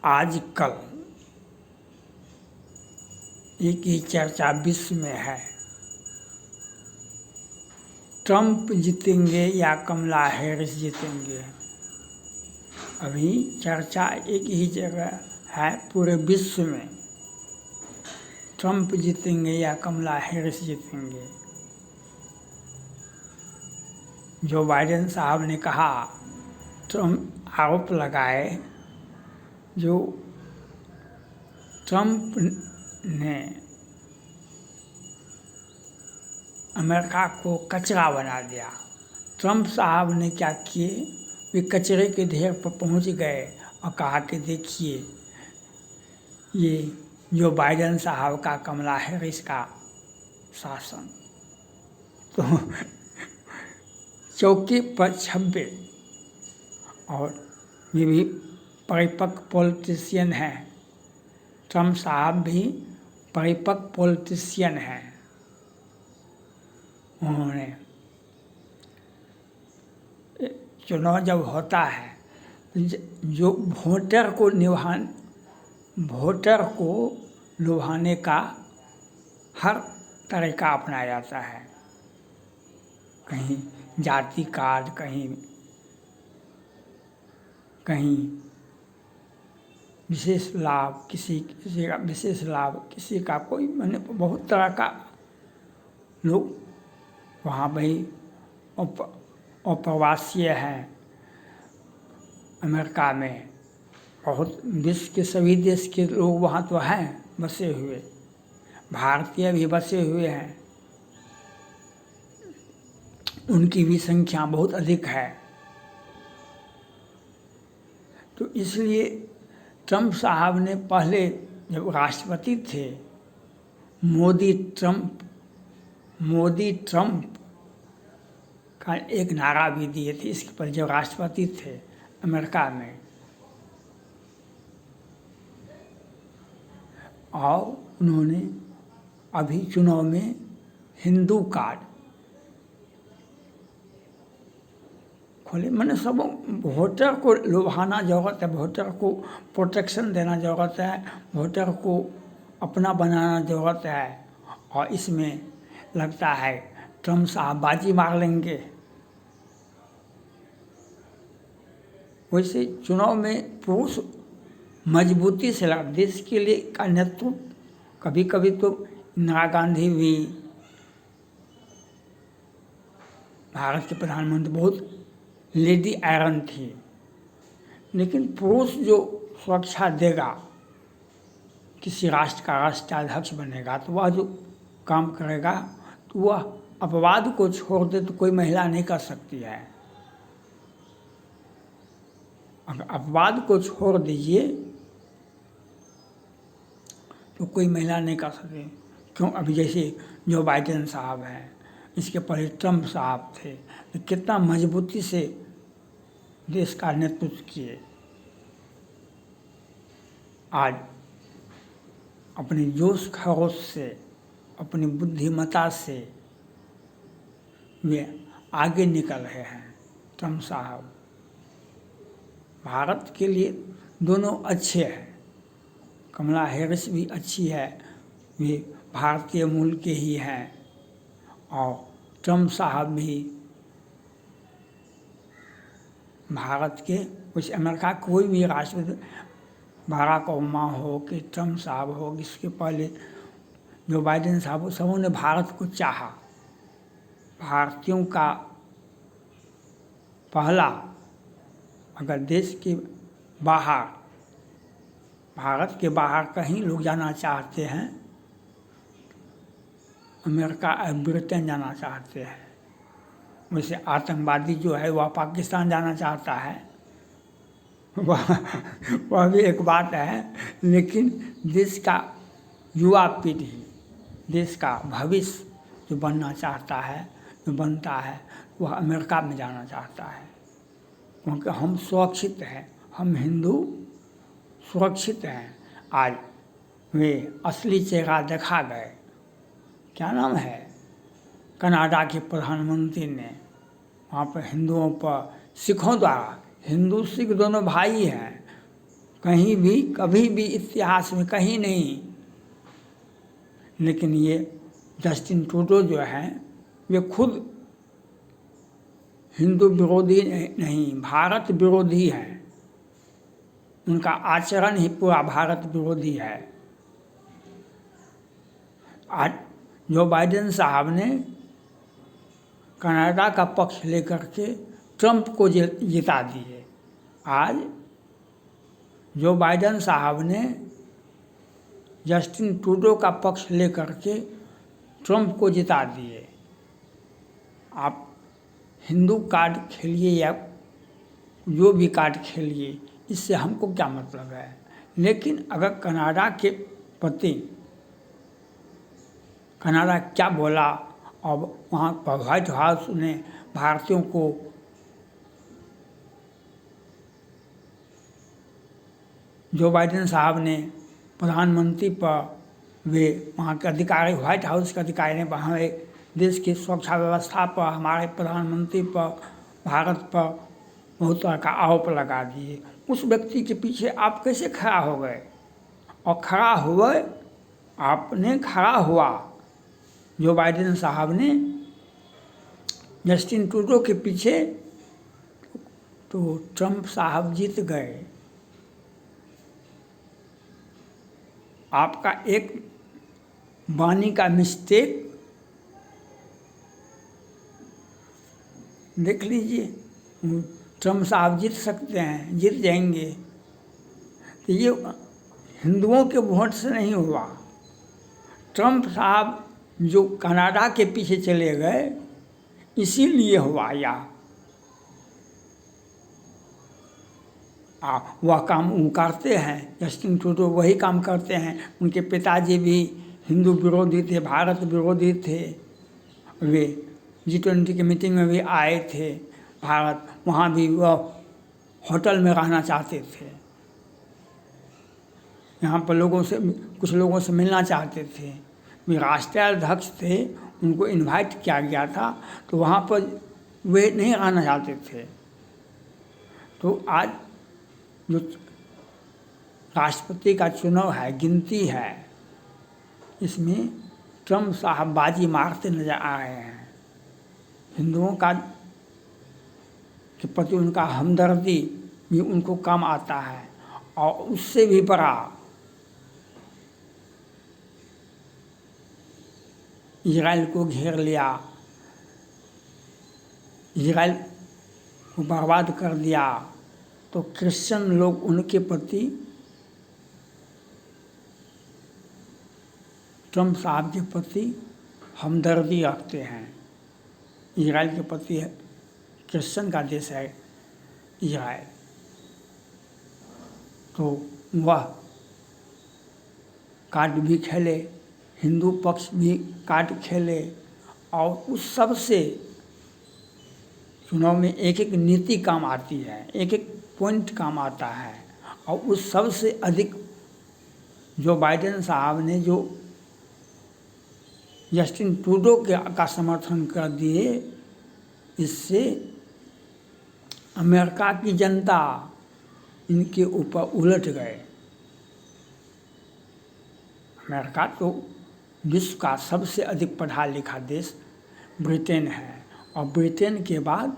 आजकल एक ही चर्चा विश्व में है, ट्रंप जीतेंगे या कमला हैरिस जीतेंगे। अभी चर्चा एक ही जगह है पूरे विश्व में, ट्रंप जीतेंगे या कमला हैरिस जीतेंगे। जो बाइडेन साहब ने कहा, ट्रंप आरोप लगाए, जो ट्रंप ने अमेरिका को कचरा बना दिया। ट्रंप साहब ने क्या किए, वे कचरे के ढेर पर पहुंच गए और कहा कि देखिए ये जो बाइडेन साहब का कमला हैरिस का शासन, तो चौकी पर छब्बे, और ये भी परिपक्व पॉलिटिशियन हैं। ट्रंप साहब भी परिपक्व पॉलिटिशियन हैं। उन्होंने चुनाव जब होता है जो वोटर को लुभाने का हर तरीका अपनाया जाता है। कहीं जाति कार्ड, कहीं विशेष लाभ, किसी का विशेष लाभ, किसी का कोई, मैंने बहुत तरह का लोग वहाँ भाई अप्रवासी हैं अमेरिका में। बहुत विश्व के सभी देश के लोग वहाँ तो हैं बसे हुए, भारतीय भी बसे हुए हैं, उनकी भी संख्या बहुत अधिक है। तो इसलिए ट्रंप साहब ने पहले जब राष्ट्रपति थे, मोदी ट्रंप का एक नारा भी दिए थे इसके पर, जब राष्ट्रपति थे अमेरिका में। और उन्होंने अभी चुनाव में हिंदू कार्ड खोले। मैंने सब वोटर को लुभाना जरूरत है, वोटर को प्रोटेक्शन देना जरूरत है, वोटर को अपना बनाना जरूरत है। और इसमें लगता है ट्रंप साहब बाजी मार लेंगे। वैसे चुनाव में पुरुष मजबूती से लड़, देश के लिए का नेतृत्व, कभी कभी तो इंदिरा गांधी भी भारत के प्रधानमंत्री बहुत लेडी आयरन थी, लेकिन पुरुष जो सुरक्षा देगा, किसी राष्ट्र का राष्ट्राध्यक्ष बनेगा, तो वह जो काम करेगा, तो वह अपवाद को छोड़ दे तो कोई महिला नहीं कर सकती है। अगर अपवाद को छोड़ दीजिए तो कोई महिला नहीं कर सकती। क्यों? अभी जैसे जो बाइडेन साहब हैं, इसके पहले ट्रंप साहब थे, तो कितना मजबूती से देश का नेतृत्व किए। आज अपने जोश खरोश से, अपनी बुद्धिमत्ता से वे आगे निकल रहे हैं। ट्रंप साहब भारत के लिए दोनों अच्छे हैं। कमला हैरिस भी अच्छी है, वे भारतीय मूल के ही हैं। और ट्रंप साहब भी भारत के, कुछ अमेरिका कोई भी राष्ट्रपति, बराक ओबामा हो कि ट्रंप साहब हो, इसके पहले जो बाइडेन साहब हो, सबों ने भारत को चाहा। भारतीयों का पहला, अगर देश के बाहर, भारत के बाहर कहीं लोग जाना चाहते हैं, अमेरिका और ब्रिटेन जाना चाहते हैं। वैसे आतंकवादी जो है वह पाकिस्तान जाना चाहता है, वह भी एक बात है, लेकिन देश का युवा पीढ़ी, देश का भविष्य जो बनना चाहता है, जो बनता है, वह अमेरिका में जाना चाहता है। क्योंकि हम सुरक्षित हैं, हम हिंदू सुरक्षित हैं। आज वे असली चेहरा देखा गए। क्या नाम है, कनाडा के प्रधानमंत्री ने वहाँ पर हिंदुओं पर, सिखों द्वारा हिंदू सिख दोनों भाई हैं, कहीं भी कभी भी इतिहास में कहीं नहीं। लेकिन ये जस्टिन ट्रूडो जो हैं वे खुद हिंदू विरोधी नहीं, भारत विरोधी है। उनका आचरण ही पूरा भारत विरोधी है। आज जो बाइडेन साहब ने कनाडा का पक्ष लेकर के ट्रंप को जिता दिए। आज जो बाइडेन साहब ने जस्टिन ट्रूडो का पक्ष लेकर के ट्रंप को जिता दिए। आप हिंदू कार्ड खेलिए या जो भी कार्ड खेलिए, इससे हमको क्या मतलब है। लेकिन अगर कनाडा के प्रति कनाडा क्या बोला और वहाँ पर व्हाइट हाउस ने भारतीयों को जो बाइडेन साहब ने प्रधानमंत्री पर वे वहाँ के अधिकारी, व्हाइट हाउस के अधिकारी ने हमारे देश की सुरक्षा व्यवस्था पर, हमारे प्रधानमंत्री पर, भारत पर बहुत तरह का आरोप लगा दिए। उस व्यक्ति के पीछे आप कैसे खड़ा हो गए? और खड़ा हुए, आपने खड़ा हुआ जो बाइडेन साहब ने जस्टिन ट्रूडो के पीछे, तो ट्रंप साहब जीत गए। आपका एक वाणी का मिस्टेक देख लीजिए, ट्रंप साहब जीत सकते हैं, जीत जाएंगे। तो ये हिंदुओं के वोट से नहीं हुआ। ट्रंप साहब जो कनाडा के पीछे चले गए, इसीलिए हुआ। या वह काम वो करते हैं, जस्टिन ट्रूडो वही काम करते हैं। उनके पिताजी भी हिंदू विरोधी थे, भारत विरोधी थे। वे G20 की मीटिंग में भी आए थे भारत, वहाँ भी वह होटल में रहना चाहते थे। यहाँ पर कुछ लोगों से मिलना चाहते थे। वे राष्ट्रीय अध्यक्ष थे, उनको इनवाइट किया गया था, तो वहाँ पर वे नहीं रहना चाहते थे। तो आज जो राष्ट्रपति का चुनाव है, गिनती है, इसमें ट्रंप साहब बाजी मारते नजर आ रहे हैं। हिंदुओं के प्रति उनका हमदर्दी भी उनको कम आता है। और उससे भी बड़ा इजराइल को घेर लिया, इजराइल को बर्बाद कर दिया। तो क्रिश्चियन लोग उनके प्रति, ट्रंप साहब के प्रति हमदर्दी रखते हैं। इजराइल के प्रति क्रिश्चियन का देश है इजराइल, तो वह कार्ड भी खेले, हिंदू पक्ष भी कार्ड खेले। और उस सब से चुनाव में एक एक नीति काम आती है, एक एक पॉइंट काम आता है। और उस सब से अधिक जो बाइडेन साहब ने जो जस्टिन ट्रूडो का समर्थन कर दिए, इससे अमेरिका की जनता इनके ऊपर उलट गए। अमेरिका तो विश्व का सबसे अधिक पढ़ा लिखा देश ब्रिटेन है, और ब्रिटेन के बाद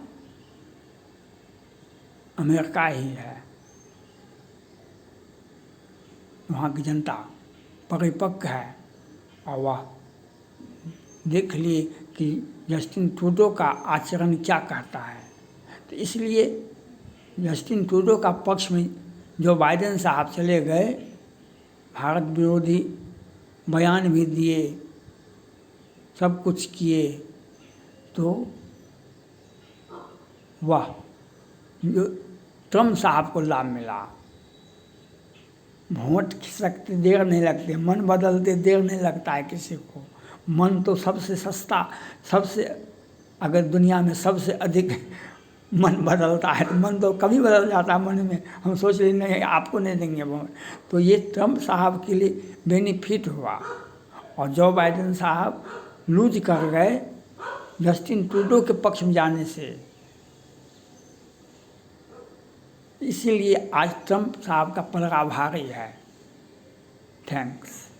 अमेरिका ही है। वहाँ की जनता परिपक्व है, और वह देख लिए कि जस्टिन ट्रूडो का आचरण क्या कहता है। तो इसलिए जस्टिन ट्रूडो का पक्ष में जो बाइडेन साहब चले गए, भारत विरोधी बयान भी दिए, सब कुछ किए, तो वह जो ट्रंप साहब को लाभ मिला। वोट खिसकते देर नहीं लगती, मन बदलते देर नहीं लगता है किसी को। मन तो सबसे सस्ता, सबसे अगर दुनिया में सबसे अधिक मन बदलता है, तो मन तो कभी बदल जाता है। मन में हम सोच रहे नहीं, आपको नहीं देंगे वोट। तो ये ट्रंप साहब के लिए बेनिफिट हुआ, और जो बाइडेन साहब लूज कर गए जस्टिन ट्रूडो के पक्ष में जाने से। इसीलिए आज ट्रंप साहब का पलड़ा भारी है। थैंक्स।